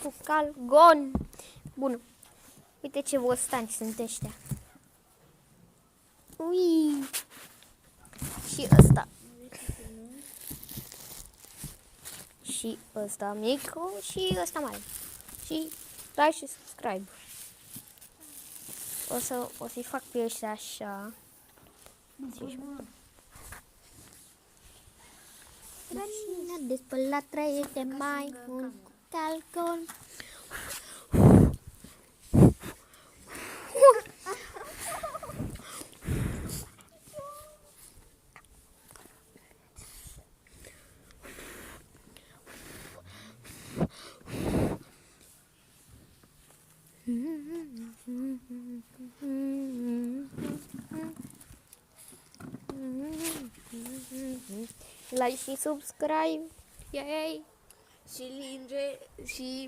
cu Calgon. Bun. Uite ce bostanci sunt ăștia. Ui. Și ăsta. Și ăsta mic și ăsta mare. Și like și subscribe. O să-i fac pe ăștia așa. Mașina de spălat trăiește mai mult cu Calgon. Like și subscribe. Yay! Și linge și